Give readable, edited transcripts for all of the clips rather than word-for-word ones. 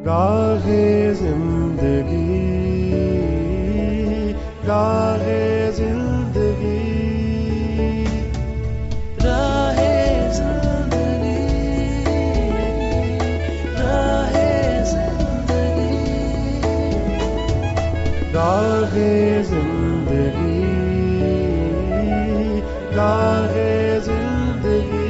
راہ زندگی، راہ زندگی، راہ زندگی، راہ زندگی، راہ زندگی، راہ زندگی۔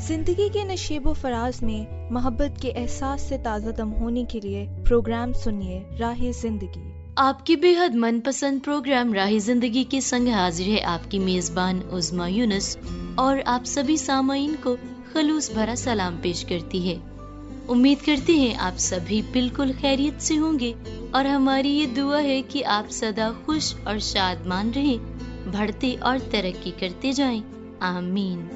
زندگی کے نشیب و فراز میں محبت کے احساس سے تازہ دم ہونے کے لیے پروگرام سنیے راہ زندگی۔ آپ کی بے حد من پسند پروگرام راہ زندگی کے سنگ حاضر ہے آپ کی میزبان عظمیٰ یونس، اور آپ سبھی سامعین کو خلوص بھرا سلام پیش کرتی ہے۔ امید کرتے ہیں آپ سبھی بالکل خیریت سے ہوں گے، اور ہماری یہ دعا ہے کہ آپ سدا خوش اور شادمان رہیں، بڑھتے اور ترقی کرتے جائیں، آمین۔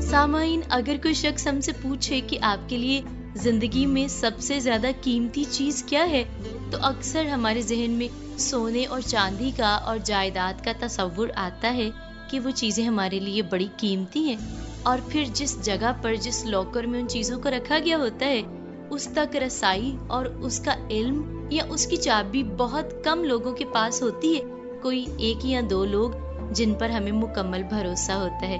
سامعین، اگر کوئی شخص ہم سے پوچھے کہ آپ کے لیے زندگی میں سب سے زیادہ قیمتی چیز کیا ہے، تو اکثر ہمارے ذہن میں سونے اور چاندی کا اور جائیداد کا تصور آتا ہے کہ وہ چیزیں ہمارے لیے بڑی قیمتی ہیں، اور پھر جس جگہ پر جس لاکر میں ان چیزوں کو رکھا گیا ہوتا ہے، اس تک رسائی اور اس کا علم یا اس کی چابی بہت کم لوگوں کے پاس ہوتی ہے، کوئی ایک یا دو لوگ جن پر ہمیں مکمل بھروسہ ہوتا ہے۔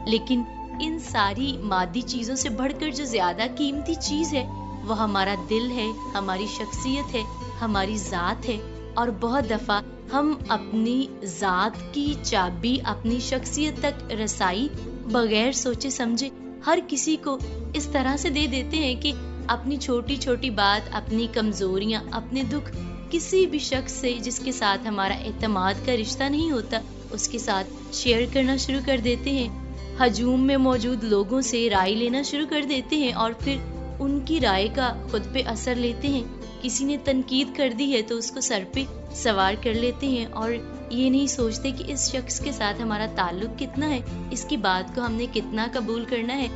لیکن ان ساری مادی چیزوں سے بڑھ کر جو زیادہ قیمتی چیز ہے وہ ہمارا دل ہے، ہماری شخصیت ہے، ہماری ذات ہے، اور بہت دفعہ ہم اپنی ذات کی چابی، اپنی شخصیت تک رسائی بغیر سوچے سمجھے ہر کسی کو اس طرح سے دے دیتے ہیں کہ اپنی چھوٹی چھوٹی بات، اپنی کمزوریاں، اپنے دکھ کسی بھی شخص سے جس کے ساتھ ہمارا اعتماد کا رشتہ نہیں ہوتا اس کے ساتھ شیئر کرنا شروع کر دیتے ہیں، ہجوم میں موجود لوگوں سے رائے لینا شروع کر دیتے ہیں، اور پھر ان کی رائے کا خود پہ اثر لیتے ہیں۔ کسی نے تنقید کر دی ہے تو اس کو سر پہ سوار کر لیتے ہیں، اور یہ نہیں سوچتے کہ اس شخص کے ساتھ ہمارا تعلق کتنا ہے، اس کی بات کو ہم نے کتنا قبول کرنا ہے،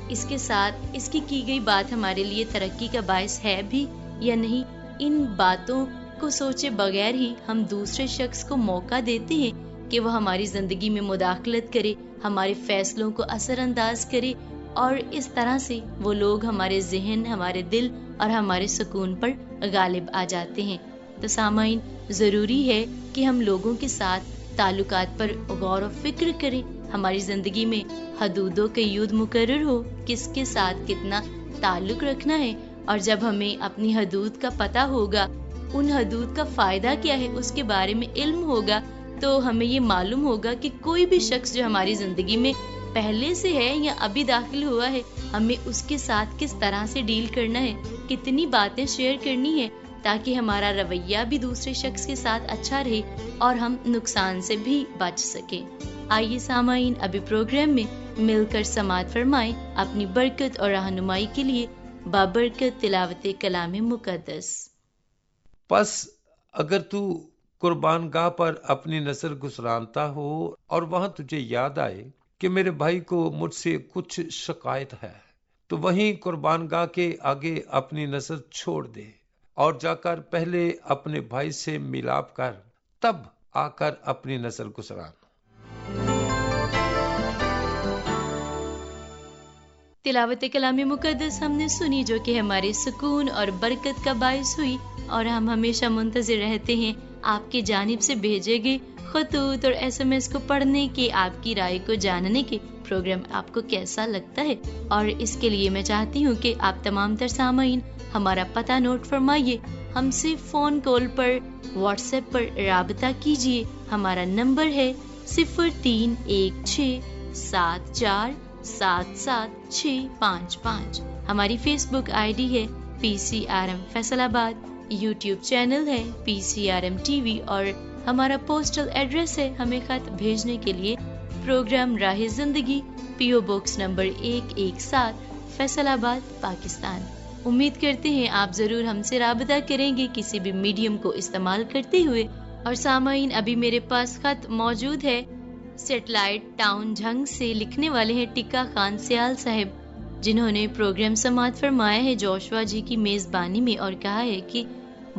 اس کے ساتھ اس کی گئی بات ہمارے لیے ترقی کا باعث ہے بھی یا نہیں۔ ان باتوں کو سوچے بغیر ہی ہم دوسرے شخص کو موقع دیتے ہیں کہ وہ ہماری زندگی میں مداخلت کرے، ہمارے فیصلوں کو اثر انداز کرے، اور اس طرح سے وہ لوگ ہمارے ذہن، ہمارے دل اور ہمارے سکون پر غالب آ جاتے ہیں۔ تو سامعین، ضروری ہے کہ ہم لوگوں کے ساتھ تعلقات پر غور و فکر کریں، ہماری زندگی میں حدود و قیود مقرر ہو، کس کے ساتھ کتنا تعلق رکھنا ہے، اور جب ہمیں اپنی حدود کا پتہ ہوگا، ان حدود کا فائدہ کیا ہے، اس کے بارے میں علم ہوگا، تو ہمیں یہ معلوم ہوگا کہ کوئی بھی شخص جو ہماری زندگی میں پہلے سے ہے یا ابھی داخل ہوا ہے، ہمیں اس کے ساتھ کس طرح سے ڈیل کرنا ہے، کتنی باتیں شیئر کرنی ہے، تاکہ ہمارا رویہ بھی دوسرے شخص کے ساتھ اچھا رہے اور ہم نقصان سے بھی بچ سکیں۔ آئیے سامعین، ابھی پروگرام میں مل کر سماعت فرمائیں اپنی برکت اور رہنمائی کے لیے بابرکت تلاوت کلام مقدس۔ پس اگر تو قربان گاہ پر اپنی نظر گزرانتا ہو اور وہاں تجھے یاد آئے کہ میرے بھائی کو مجھ سے کچھ شکایت ہے، تو وہیں قربان گاہ کے آگے اپنی نظر چھوڑ دے اور جا کر پہلے اپنے بھائی سے ملاپ کر، تب آ کر اپنی نظر گزران۔ تلاوت کلام مقدس ہم نے سنی، جو کہ ہمارے سکون اور برکت کا باعث ہوئی، اور ہم ہمیشہ منتظر رہتے ہیں آپ کی جانب سے بھیجے گئے خطوط اور SMS کو پڑھنے کے، آپ کی رائے کو جاننے کے۔ پروگرام آپ کو کیسا لگتا ہے؟ اور اس کے لیے میں چاہتی ہوں کہ آپ تمام تر سامعین ہمارا پتہ نوٹ فرمائیے، ہم سے فون کال پر، واٹس ایپ پر رابطہ کیجیے۔ ہمارا نمبر ہے 031674775655۔ ہماری فیس بک ID ہے PCRM فیصل آباد، یوٹیوب چینل ہے PCRM TV، اور ہمارا پوسٹل ایڈریس ہے ہمیں خط بھیجنے کے لیے پروگرام راہ زندگی، PO باکس نمبر 117، فیصل آباد، پاکستان۔ امید کرتے ہیں آپ ضرور ہم سے رابطہ کریں گے کسی بھی میڈیم کو استعمال کرتے ہوئے۔ اور سامعین، ابھی میرے پاس خط موجود ہے سیٹلائٹ ٹاؤن جھنگ سے، لکھنے والے ہیں ٹکا خان سیال صاحب، جنہوں نے پروگرام سماعت فرمایا ہے جوشوا جی کی میزبانی میں، اور کہا ہے کہ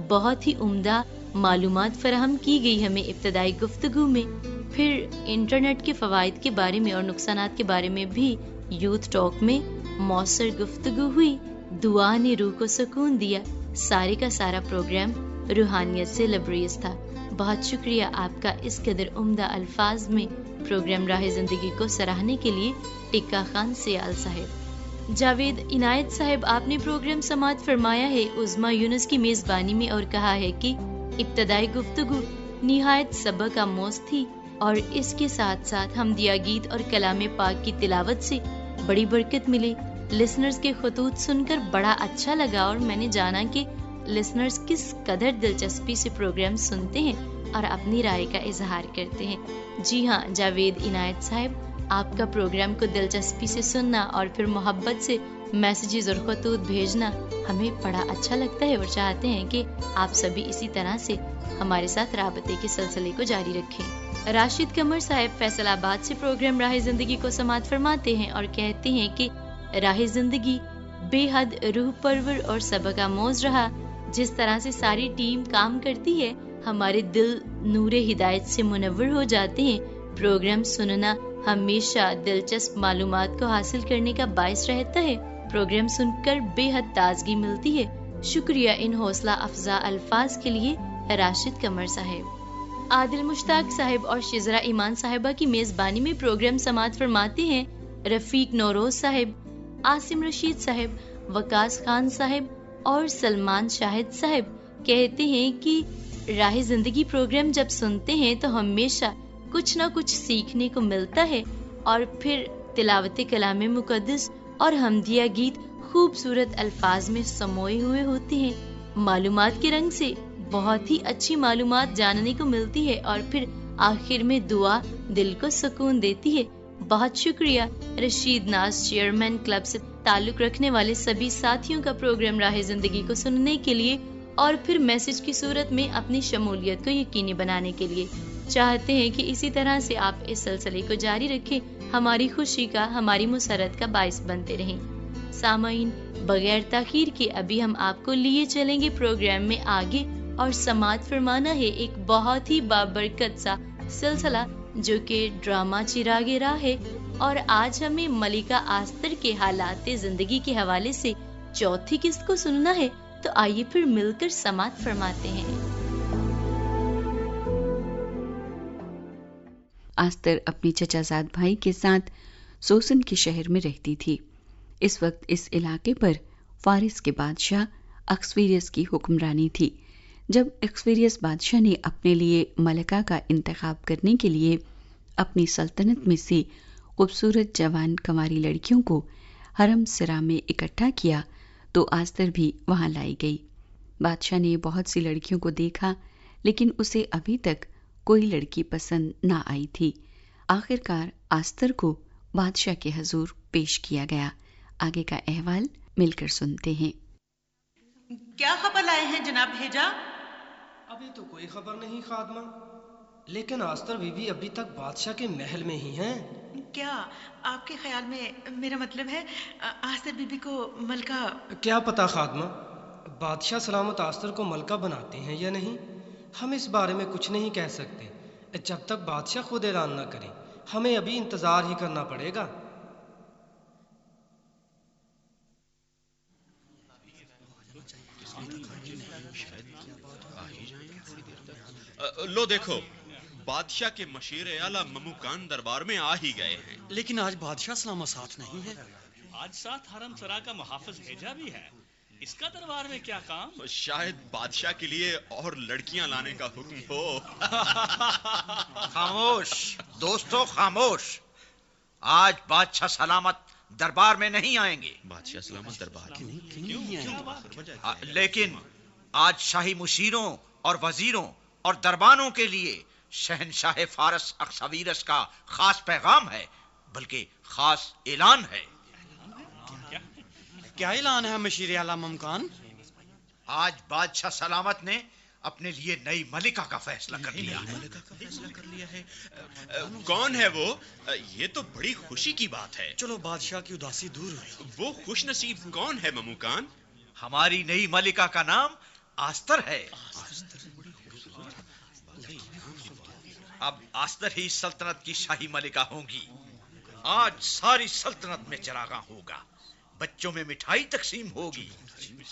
بہت ہی عمدہ معلومات فراہم کی گئی ہمیں ابتدائی گفتگو میں۔ پھر انٹرنیٹ کے فوائد کے بارے میں اور نقصانات کے بارے میں بھی یوتھ ٹاک میں مؤثر گفتگو ہوئی. دعا نے روح کو سکون دیا. سارے کا سارا پروگرام روحانیت سے لبریز تھا. بہت شکریہ آپ کا اس قدر عمدہ الفاظ میں پروگرام راہ زندگی کو سراہنے کے لیے. ٹکا خان سیال صاحب. جاوید عنایت صاحب، آپ نے پروگرام سماعت فرمایا ہے عظما یونس کی میزبانی میں اور کہا ہے کہ ابتدائی گفتگو نہایت سبق آموز تھی اور اس کے ساتھ ساتھ حمدیہ گیت اور کلام پاک کی تلاوت سے بڑی برکت ملے. لسنرز کے خطوط سن کر بڑا اچھا لگا اور میں نے جانا کہ لسنرز کس قدر دلچسپی سے پروگرام سنتے ہیں اور اپنی رائے کا اظہار کرتے ہیں. جی ہاں جاوید عنایت صاحب، آپ کا پروگرام کو دلچسپی سے سننا اور پھر محبت سے میسیجز اور خطوط بھیجنا ہمیں بڑا اچھا لگتا ہے اور چاہتے ہیں کہ آپ سبھی اسی طرح سے ہمارے ساتھ رابطے کے سلسلے کو جاری رکھیں. راشد قمر صاحب فیصل آباد سے پروگرام راہ زندگی کو سماعت فرماتے ہیں اور کہتے ہیں کہ راہ زندگی بے حد روح پرور اور سبق آموز رہا. جس طرح سے ساری ٹیم کام کرتی ہے ہمارے دل نور ہدایت سے منور ہو جاتے ہیں. پروگرام سننا ہمیشہ دلچسپ معلومات کو حاصل کرنے کا باعث رہتا ہے. پروگرام سن کر بے حد تازگی ملتی ہے. شکریہ ان حوصلہ افزا الفاظ کے لیے راشد قمر صاحب. عادل مشتاق صاحب اور شزرا ایمان صاحبہ کی میزبانی میں پروگرام سماعت فرماتے ہیں رفیق نوروز صاحب، عاصم رشید صاحب، وقاص خان صاحب اور سلمان شاہد صاحب. کہتے ہیں کہ راہ زندگی پروگرام جب سنتے ہیں تو ہمیشہ کچھ نہ کچھ سیکھنے کو ملتا ہے اور پھر تلاوت کلام مقدس اور حمدیہ گیت خوبصورت الفاظ میں سموئے ہوئے ہوتے ہیں. معلومات کے رنگ سے بہت ہی اچھی معلومات جاننے کو ملتی ہے اور پھر آخر میں دعا دل کو سکون دیتی ہے. بہت شکریہ رشید ناز چیئرمین کلب سے تعلق رکھنے والے سبھی ساتھیوں کا پروگرام راہ زندگی کو سننے کے لیے اور پھر میسج کی صورت میں اپنی شمولیت کو یقینی بنانے کے لیے. چاہتے ہیں کہ اسی طرح سے آپ اس سلسلے کو جاری رکھیں، ہماری خوشی کا، ہماری مسرت کا باعث بنتے رہیں. سامعین، بغیر تاخیر کے ابھی ہم آپ کو لیے چلیں گے پروگرام میں آگے اور سماعت فرمانا ہے ایک بہت ہی بابرکت سا سلسلہ جو کہ ڈرامہ چراغ راہ ہے. اور آج ہمیں ملکہ آستر کے حالات زندگی کے حوالے سے چوتھی قسط کو سننا ہے. تو آئیے پھر مل کر سماعت فرماتے ہیں. آستر اپنی چچا زاد بھائی کے ساتھ سوسن کے شہر میں رہتی تھی. اس وقت اس علاقے پر فارس کے بادشاہ اکسویریس کی حکمرانی تھی. جب اکسویریس بادشاہ نے اپنے لیے ملکہ کا انتخاب کرنے کے لیے اپنی سلطنت میں سے خوبصورت جوان کنواری لڑکیوں کو حرم سرا میں اکٹھا کیا تو آستر بھی وہاں لائی گئی. بادشاہ نے بہت سی لڑکیوں کو دیکھا لیکن اسے ابھی تک کوئی لڑکی پسند نہ آئی تھی. آخرکار آستر کو بادشاہ کے حضور پیش کیا گیا. آگے کا احوال مل کر سنتے ہیں. کیا خبر لائے ہیں جناب بھیجا؟ ابھی تو کوئی خبر نہیں خادمہ، لیکن آستر بی بی ابھی تک بادشاہ کے محل میں ہی ہیں. کیا آپ کے خیال میں، میرا مطلب ہے آستر بی بی کو ملکہ؟ کیا پتا خادمہ، بادشاہ سلامت آستر کو ملکہ بناتے ہیں یا نہیں، ہم اس بارے میں کچھ نہیں کہہ سکتے جب تک بادشاہ خود اعلان نہ کریں. ہمیں ابھی انتظار ہی کرنا پڑے گا. لو دیکھو، بادشاہ کے مشیر اعلیٰ مموکان دربار میں آ ہی گئے ہیں. لیکن آج بادشاہ سلامت ساتھ نہیں ہے. آج ساتھ حرم سرا کا محافظ بھیجا بھی ہے. اس کا دربار میں کیا کام؟ شاید بادشاہ کے لیے اور لڑکیاں لانے کا حکم ہو. خاموش دوستو، خاموش. آج بادشاہ سلامت دربار میں نہیں آئیں گے. بادشاہ سلامت دربار کیوں؟ لیکن آج شاہی مشیروں اور وزیروں اور دربانوں کے لیے شہنشاہ فارس اکسویرس کا خاص پیغام ہے، بلکہ خاص اعلان ہے. کیا اعلان ہے مشیر اعلیٰ ممکان؟ آج بادشاہ سلامت نے اپنے لیے نئی ملکہ کا فیصلہ کر لیا ہے. کون ہے وہ؟ یہ تو بڑی خوشی کی بات ہے. چلو بادشاہ کی اداسی دور ہوئی. وہ خوش نصیب کون ہے مموکان؟ ہماری نئی ملکہ کا نام آستر ہے. اب آستر ہی سلطنت کی شاہی ملکہ ہوں گی. آج ساری سلطنت میں چراغاں ہوگا، بچوں میں مٹھائی تقسیم ہوگی.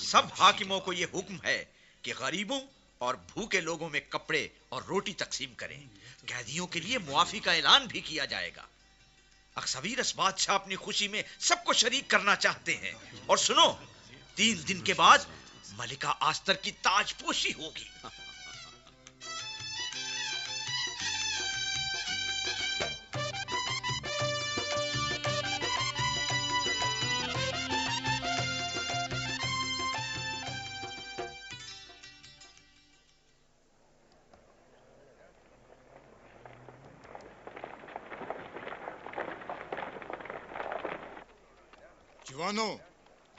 سب حاکموں کو یہ حکم ہے کہ غریبوں اور بھوکے لوگوں میں کپڑے اور روٹی تقسیم کریں. قیدیوں کے لیے معافی کا اعلان بھی کیا جائے گا. اکسویرس بادشاہ اپنی خوشی میں سب کو شریک کرنا چاہتے ہیں. اور سنو، 3 دن کے بعد ملکہ آستر کی تاج پوشی ہوگی. جوانو،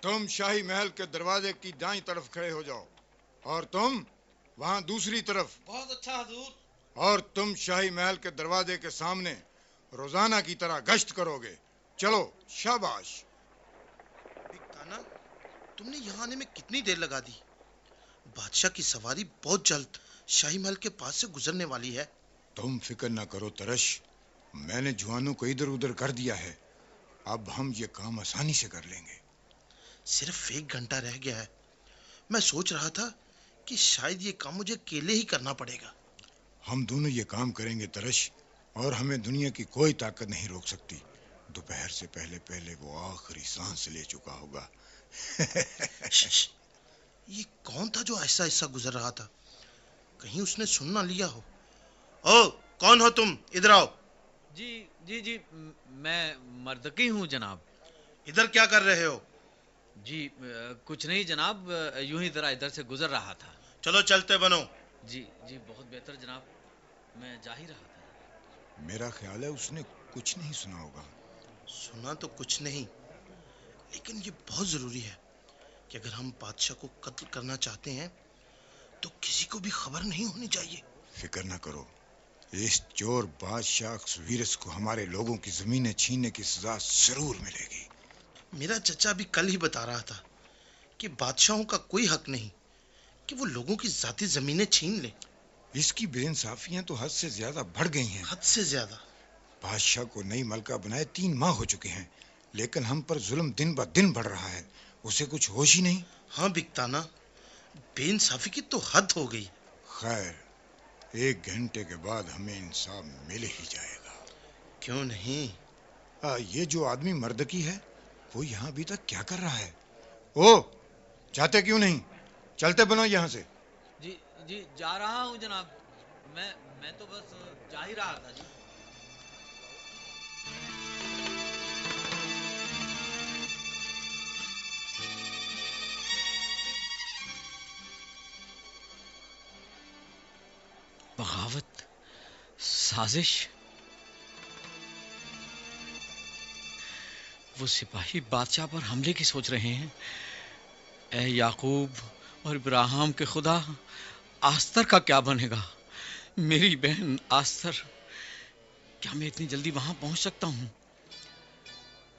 تم شاہی محل کے دروازے کی دائیں طرف کھڑے ہو جاؤ، اور تم وہاں دوسری طرف. بہت اچھا حضور. اور تم شاہی محل کے دروازے کے سامنے روزانہ کی طرح گشت کرو گے. چلو، شاباش. بگتانا، تم نے یہاں آنے میں کتنی دیر لگا دی؟ بادشاہ کی سواری بہت جلد شاہی محل کے پاس سے گزرنے والی ہے. تم فکر نہ کرو ترش، میں نے جوانوں کو ادھر ادھر کر دیا ہے. اب ہم یہ کام آسانی سے کر لیں گے. صرف 1 گھنٹہ رہ گیا ہے. میں سوچ رہا تھا کہ شاید یہ کام مجھے اکیلے ہی کرنا پڑے گا. ہم دونوں یہ کام کریں گے ترش، اور ہمیں دنیا کی کوئی طاقت نہیں روک سکتی. دوپہر سے پہلے پہلے وہ آخری سانس لے چکا ہوگا. یہ کون تھا جو ایسا ایسا گزر رہا تھا؟ کہیں اس نے سن نہ لیا ہو. او، کون ہو تم؟ ادھر آؤ. جی میں مردکی ہوں جناب. ادھر کیا کر رہے ہو؟ جی کچھ نہیں جناب، یوں ہی ذرا ادھر سے گزر رہا تھا. چلو چلتے بنو. جی بہت بہتر جناب، میں جا ہی رہا تھا. میرا خیال ہے اس نے کچھ نہیں سنا ہوگا. سنا تو کچھ نہیں، لیکن یہ بہت ضروری ہے کہ اگر ہم بادشاہ کو قتل کرنا چاہتے ہیں تو کسی کو بھی خبر نہیں ہونی چاہیے. فکر نہ کرو، اس چور بادشاہ اکسویرس کو ہمارے لوگوں کی زمینیں چھیننے کی سزا ضرور ملے گی. میرا چچا بھی کل ہی بتا رہا تھا کہ بادشاہوں کا کوئی حق نہیں کہ وہ لوگوں کی ذاتی زمینیں چھین لے. اس کی بے انصافیاں تو حد سے زیادہ بڑھ گئی ہیں. حد سے زیادہ. بادشاہ کو نئی ملکہ بنائے 3 ماہ ہو چکے ہیں، لیکن ہم پر ظلم دن بہ دن بڑھ رہا ہے. اسے کچھ ہوش ہی نہیں. ہاں بگتانا، بے انصافی کی تو حد ہو گئی. خیر، 1 گھنٹے کے بعد ہمیں انصاف مل ہی جائے گا. کیوں نہیں؟ یہ جو آدمی مردکی ہے وہ یہاں ابھی تک کیا کر رہا ہے؟ او، جاتے کیوں نہیں؟ چلتے بنو یہاں سے. جی جا رہا ہوں جناب. میں تو بس جا ہی رہا تھا. جی بغاوت، سازش. وہ سپاہی بادشاہ پر حملے کی سوچ رہے ہیں. اے یعقوب اور ابراہیم کے خدا، آستر کا کیا بنے گا؟ میری بہن آستر، کیا میں اتنی جلدی وہاں پہنچ سکتا ہوں؟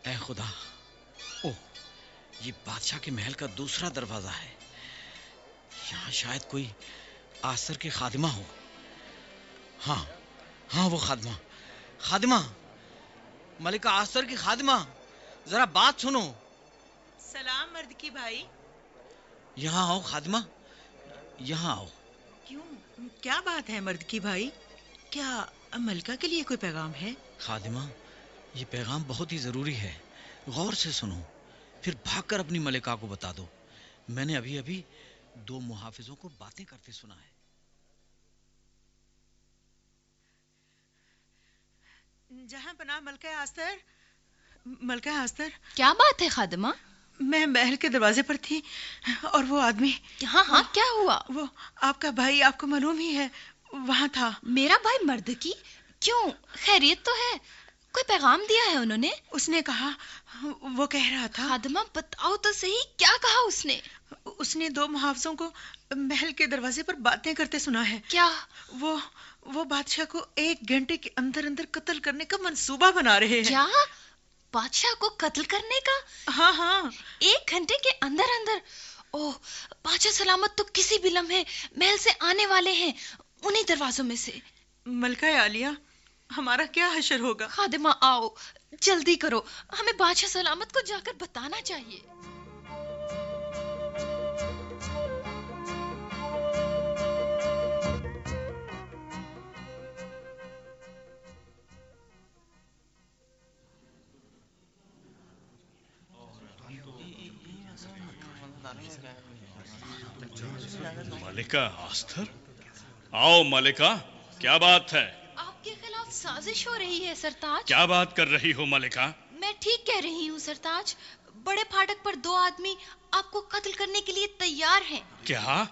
اے خدا. یہ بادشاہ کے محل کا دوسرا دروازہ ہے. یہاں شاید کوئی آستر کی خادمہ ہو. ہاں وہ خادمہ ملکہ آستر کی خادمہ، ذرا بات سنو. سلام مردکی بھائی. یہاں آؤ خادمہ، یہاں آؤ. کیوں، کیا بات ہے مردکی بھائی؟ کیا ملکہ کے لیے کوئی پیغام ہے؟ خادمہ، یہ پیغام بہت ہی ضروری ہے. غور سے سنو، پھر بھاگ کر اپنی ملکہ کو بتا دو. میں نے ابھی 2 محافظوں کو باتیں کرتے سنا ہے. جہاں پناہ ملکہ آستر. کیا بات ہے خادمہ؟ میں محل کے دروازے پر تھی اور وہ آدمی. ہاں کیا ہوا؟ وہ آپ کا بھائی، آپ کو معلوم ہی ہے، وہاں تھا. میرا بھائی مردکی؟ کیوں، خیریت تو ہے؟ کوئی پیغام دیا ہے انہوں نے؟ اس نے کہا، وہ کہہ رہا تھا. خادمہ بتاؤ تو صحیح، کیا کہا اس نے؟ اس نے 2 محافظوں کو محل کے دروازے پر باتیں کرتے سنا ہے. کیا؟ وہ بادشاہ کو 1 گھنٹے کے اندر قتل کرنے کا منصوبہ بنا رہے ہیں. کیا؟ بادشاہ کو قتل کرنے کا؟ ہاں 1 گھنٹے کے اندر. اوہ، بادشاہ سلامت تو کسی بھی لمحے محل سے آنے والے ہیں، انہی دروازوں میں سے. ملکہ عالیہ، ہمارا کیا حشر ہوگا؟ خادمہ آؤ، جلدی کرو، ہمیں بادشاہ سلامت کو جا کر بتانا چاہیے۔ ملکہ آستر، آؤ ملکہ، کیا بات ہے؟ آپ کے خلاف سازش ہو رہی ہے سرتاج۔ کیا بات کر رہی ہو ملکہ؟ میں ٹھیک کہہ رہی ہوں سرتاج، بڑے پھاٹک پر 2 آدمی آپ کو قتل کرنے کے لیے تیار ہیں۔ کیا؟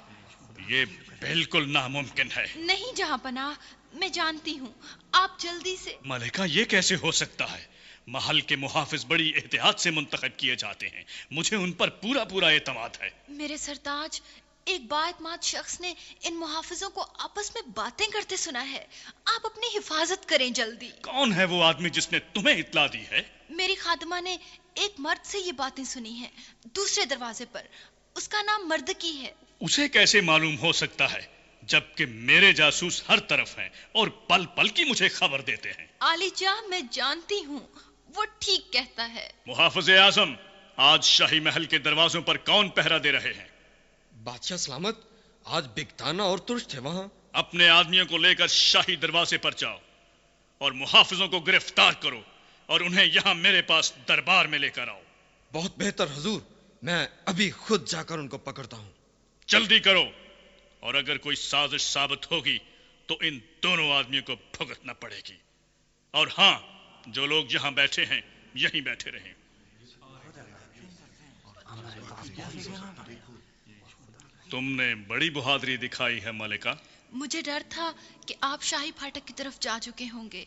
یہ بالکل ناممکن ہے۔ نہیں جہاں پناہ، میں جانتی ہوں، آپ جلدی سے۔ ملکہ یہ کیسے ہو سکتا ہے؟ محل کے محافظ بڑی احتیاط سے منتخب کیے جاتے ہیں، مجھے ان پر پورا اعتماد ہے۔ میرے سرتاج، ایک باعتماد شخص نے ان محافظوں کو آپس میں باتیں کرتے سنا ہے، آپ اپنی حفاظت کریں جلدی۔ کون ہے وہ آدمی جس نے تمہیں اطلاع دی ہے؟ میری خادمہ نے ایک مرد سے یہ باتیں سنی ہیں، دوسرے دروازے پر، اس کا نام مردکی ہے۔ اسے کیسے معلوم ہو سکتا ہے جبکہ میرے جاسوس ہر طرف ہیں اور پل پل کی مجھے خبر دیتے ہیں؟ عالی جاں، میں جانتی ہوں، وہ ٹھیک کہتا ہے۔ محافظ اعظم، آج شاہی محل کے دروازوں پر کون پہرا دے رہے ہیں؟ بادشاہ سلامت، آج بگتانا اور ترش ہے وہاں۔ اپنے آدمیوں کو لے کر شاہی دروازے پر جاؤ اور محافظوں کو گرفتار کرو اور انہیں یہاں میرے پاس دربار میں لے کر آؤ۔ بہت بہتر حضور، میں ابھی خود جا کر ان کو پکڑتا ہوں۔ جلدی کرو، اور اگر کوئی سازش ثابت ہوگی تو ان دونوں آدمیوں کو بھگتنا پڑے گی۔ اور ہاں، جو لوگ یہاں بیٹھے ہیں یہیں بیٹھے رہیں۔ تم نے بڑی بہادری دکھائی ہے ملکہ۔ مجھے ڈر تھا کہ آپ شاہی پھاٹک کی طرف جا چکے ہوں گے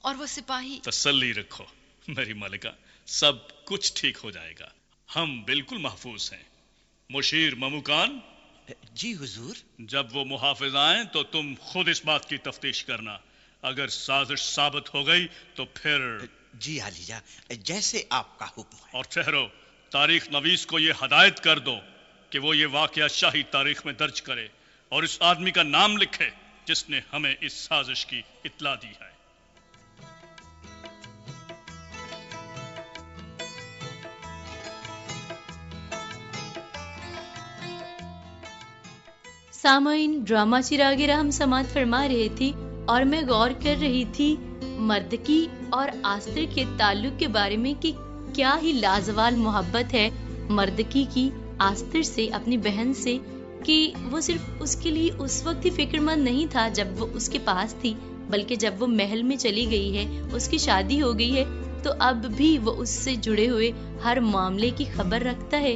اور وہ سپاہی۔ تسلی رکھو میری ملکہ، سب کچھ ٹھیک ہو جائے گا، ہم بالکل محفوظ ہیں۔ مشیر مموکان۔ جی حضور۔ جب وہ محافظ آئیں تو تم خود اس بات کی تفتیش کرنا، اگر سازش ثابت ہو گئی تو پھر۔ جی عالیہ، جیسے آپ کا حکم ہے۔ اور ٹھہرو، تاریخ نویس کو یہ ہدایت کر دو کہ وہ یہ واقعہ شاہی تاریخ میں درج کرے اور اس آدمی کا نام لکھے جس نے ہمیں اس سازش کی اطلاع دی ہے۔ سامعین، ڈرامہ چراغ رحم سماعت فرما رہے تھی اور میں غور کر رہی تھی مردکی اور آستر کے تعلق کے بارے میں کہ کیا ہی لازوال محبت ہے مردکی کی آستر سے، اپنی بہن سے، کہ وہ صرف اس کے لیے اس وقت ہی فکر مند نہیں تھا جب وہ اس کے پاس تھی، بلکہ جب وہ محل میں چلی گئی ہے، اس کی شادی ہو گئی ہے، تو اب بھی وہ اس سے جڑے ہوئے ہر معاملے کی خبر رکھتا ہے،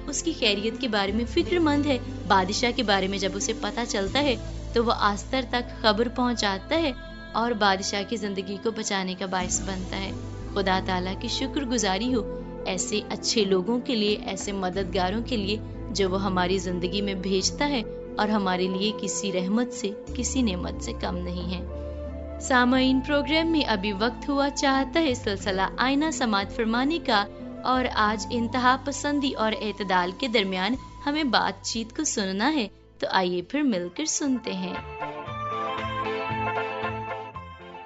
اس کی خیریت کے بارے میں فکر مند ہے۔ بادشاہ کے بارے میں جب اسے پتہ چلتا ہے تو وہ آستر تک خبر پہنچاتا ہے اور بادشاہ کی زندگی کو بچانے کا باعث بنتا ہے۔ خدا تعالیٰ کی شکر گزاری ہو ایسے اچھے لوگوں کے لیے، ایسے مددگاروں کے لیے جو وہ ہماری زندگی میں بھیجتا ہے اور ہمارے لیے کسی رحمت سے، کسی نعمت سے کم نہیں ہے۔ سامعین، پروگرام میں ابھی وقت ہوا چاہتا ہے سلسلہ آئینہ سماعت فرمانے کا، اور آج انتہا پسندی اور اعتدال کے درمیان ہمیں بات چیت کو سننا ہے، تو آئیے پھر مل کر سنتے ہیں۔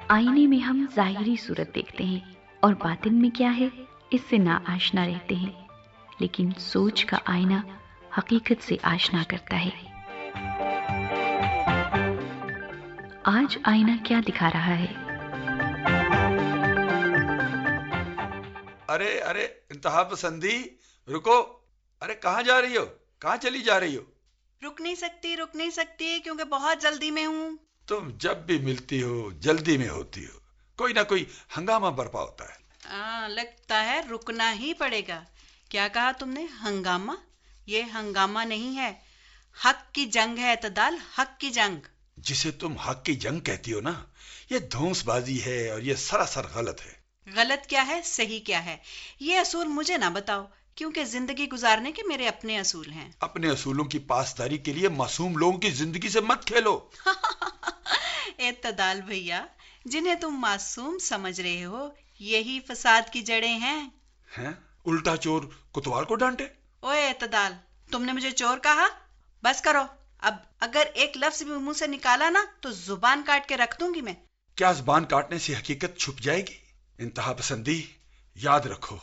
آئینے میں ہم ظاہری صورت دیکھتے ہیں اور باطن میں کیا ہے اس سے نا آشنا رہتے ہیں، لیکن سوچ کا آئینہ حقیقت سے آشنا کرتا ہے۔ آج آئینہ کیا دکھا رہا ہے؟ ارے ارے انتہا پسندی، رکو، ارے کہاں جا رہی ہو؟ کہاں چلی جا رہی ہو؟ رک نہیں سکتی کیونکہ بہت جلدی میں ہوں۔ تم جب بھی ملتی ہو جلدی میں ہوتی ہو، کوئی نہ کوئی ہنگامہ برپا ہوتا ہے۔ لگتا ہے رکنا ہی پڑے گا۔ کیا کہا تم نے؟ ہنگامہ؟ یہ ہنگامہ نہیں ہے، حق کی جنگ ہے اعتدال، حق کی جنگ۔ جسے تم حق کی جنگ کہتی ہو نا، یہ دھونس بازی ہے اور یہ سراسر غلط ہے۔ غلط کیا ہے، صحیح کیا ہے، یہ اصول مجھے نہ بتاؤ، کیونکہ زندگی گزارنے کے میرے اپنے اصول ہیں۔ اپنے اصولوں کی پاسداری کے لیے معصوم لوگوں کی زندگی سے مت کھیلو۔ اعتدال بھیا، جنہیں تم معصوم سمجھ رہے ہو یہی فساد کی جڑیں ہیں۔ الٹا چور کوتوال کو ڈانٹے۔ اوے اعتدال، تم نے مجھے چور کہا؟ بس کرو، اب اگر ایک لفظ بھی منہ سے نکالا نا تو زبان کاٹ کے رکھ دوں گی میں. کیا زبان کاٹنے سے حقیقت چھپ جائے گی؟ انتہا پسندی، یاد رکھو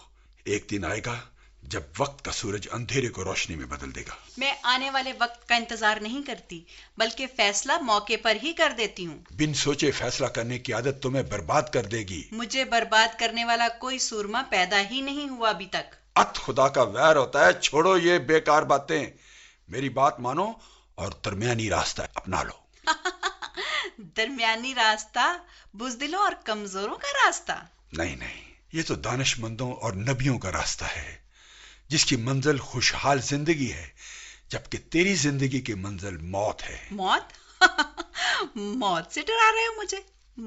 ایک دن آئے گا جب وقت کا سورج اندھیرے کو روشنی میں بدل دے گا. میں آنے والے وقت کا انتظار نہیں کرتی بلکہ فیصلہ موقع پر ہی کر دیتی ہوں. بن سوچے فیصلہ کرنے کی عادت تمہیں برباد کر دے گی. مجھے برباد کرنے والا کوئی سورما پیدا ہی نہیں ہوا ابھی تک. ات خدا کا ویر ہوتا ہے. چھوڑو یہ بیکار باتیں، میری بات مانو اور درمیانی راستہ اپنا لو. درمیانی راستہ بزدلوں اور کمزوروں کا راستہ؟ نہیں نہیں، یہ تو دانش مندوں اور نبیوں کا راستہ ہے جس کی منزل خوشحال زندگی ہے، جبکہ تیری زندگی کی منزل موت ہے. موت؟ موت سے ڈرا رہے ہو مجھے؟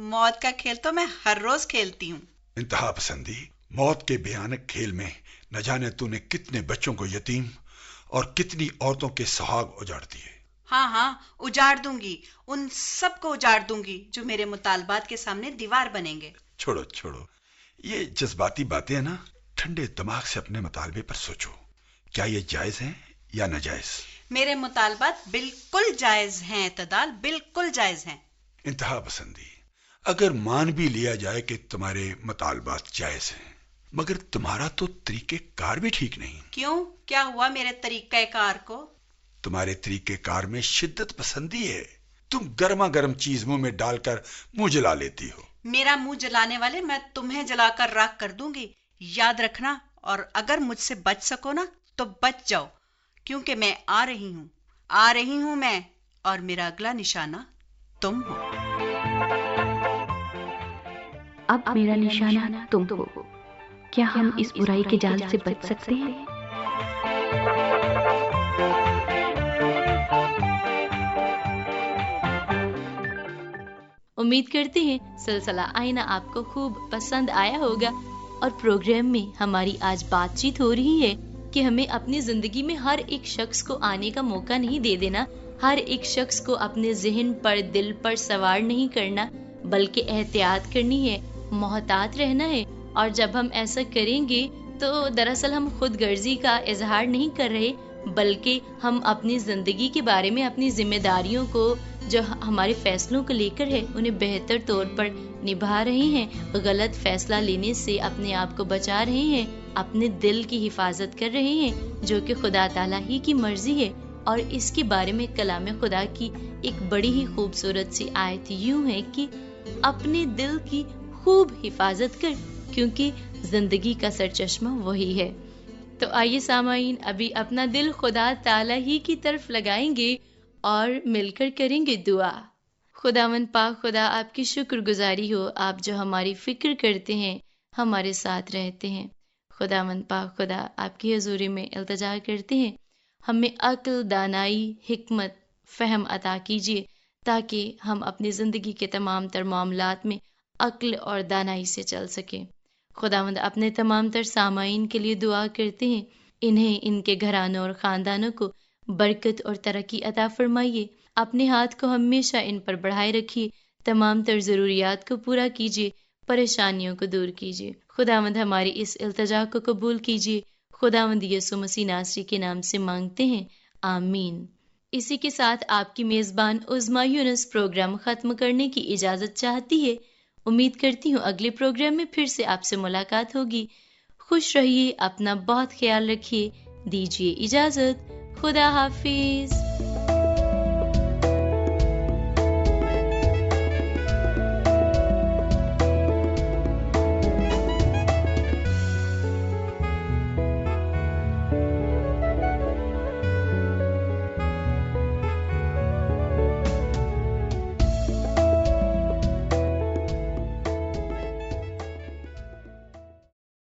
موت کا کھیل تو میں ہر روز کھیلتی ہوں. انتہا پسندی، موت کے بھیانک کھیل میں نہ جانے تو نے کتنے بچوں کو یتیم اور کتنی عورتوں کے سہاگ اجاڑ دیے. ہاں اجاڑ دوں گی، ان سب کو اجاڑ دوں گی جو میرے مطالبات کے سامنے دیوار بنیں گے. چھوڑو یہ جذباتی باتیں ہیں نا، ٹھنڈے دماغ سے اپنے مطالبے پر سوچو. کیا یہ جائز ہیں یا ناجائز؟ میرے مطالبات بالکل جائز ہیں اعتدال، بالکل جائز ہیں. انتہا پسندی، اگر مان بھی لیا جائے کہ تمہارے مطالبات جائز ہیں مگر تمہارا تو طریقہ کار بھی ٹھیک نہیں. کیوں؟ کیا ہوا میرے طریقہ کار کو؟ تمہارے طریقہ کار میں شدت پسندی ہے. تم گرما گرم چیز منہ میں ڈال کر منہ جلا لیتی ہو. میرا منہ جلانے والے میں تمہیں جلا کر راکھ کر دوں گی، یاد رکھنا. اور اگر مجھ سے بچ سکو نا تو بچ جاؤ، کیونکہ میں آ رہی ہوں میں، اور میرا اگلا نشانہ تم ہو. اب میرا نشانہ تم ہو. کیا ہم اس برائی کے جال سے بچ سکتے ہیں؟ امید کرتے ہیں سلسلہ آئینہ آپ کو خوب پسند آیا ہوگا، اور پروگرام میں ہماری آج بات چیت ہو رہی ہے کہ ہمیں اپنی زندگی میں ہر ایک شخص کو آنے کا موقع نہیں دے دینا، ہر ایک شخص کو اپنے ذہن پر دل پر سوار نہیں کرنا، بلکہ احتیاط کرنی ہے، محتاط رہنا ہے. اور جب ہم ایسا کریں گے تو دراصل ہم خود غرضی کا اظہار نہیں کر رہے، بلکہ ہم اپنی زندگی کے بارے میں اپنی ذمہ داریوں کو جو ہمارے فیصلوں کو لے کر ہے انہیں بہتر طور پر نبھا رہے ہیں، غلط فیصلہ لینے سے اپنے آپ کو بچا رہے ہیں، اپنے دل کی حفاظت کر رہے ہیں جو کہ خدا تعالیٰ ہی کی مرضی ہے. اور اس کے بارے میں کلام خدا کی ایک بڑی ہی خوبصورت سی آیت یوں ہے کہ اپنے دل کی خوب حفاظت کر، کیونکہ زندگی کا سرچشمہ وہی ہے. تو آئیے سامعین، ابھی اپنا دل خدا تعالیٰ ہی کی طرف لگائیں گے اور مل کر کریں گے دعا. خداوند پاک خدا، آپ کی شکر گزاری ہو، آپ جو ہماری فکر کرتے ہیں، ہمارے ساتھ رہتے ہیں. خداوند پاک خدا، آپ کی حضوری میں التجا کرتے ہیں، ہمیں عقل، دانائی، حکمت، فہم عطا کیجیے تاکہ ہم اپنی زندگی کے تمام تر معاملات میں عقل اور دانائی سے چل سکیں. خداوند اپنے تمام تر سامعین کے لیے دعا کرتے ہیں، انہیں، ان کے گھرانوں اور خاندانوں کو برکت اور ترقی عطا فرمائیے. اپنے ہاتھ کو ہمیشہ ان پر بڑھائے رکھیے، تمام تر ضروریات کو پورا کیجیے، پریشانیوں کو دور کیجیے. خداوند ہماری اس التجا کو قبول کیجیے. خداوند یسوع مسیح ناصری کے نام سے مانگتے ہیں، آمین. اسی کے ساتھ آپ کی میزبان عظمیٰ یونس پروگرام ختم کرنے کی اجازت چاہتی ہے. امید کرتی ہوں اگلے پروگرام میں پھر سے آپ سے ملاقات ہوگی. خوش رہیے، اپنا بہت خیال رکھیے. دیجیے اجازت. خدا حافظ.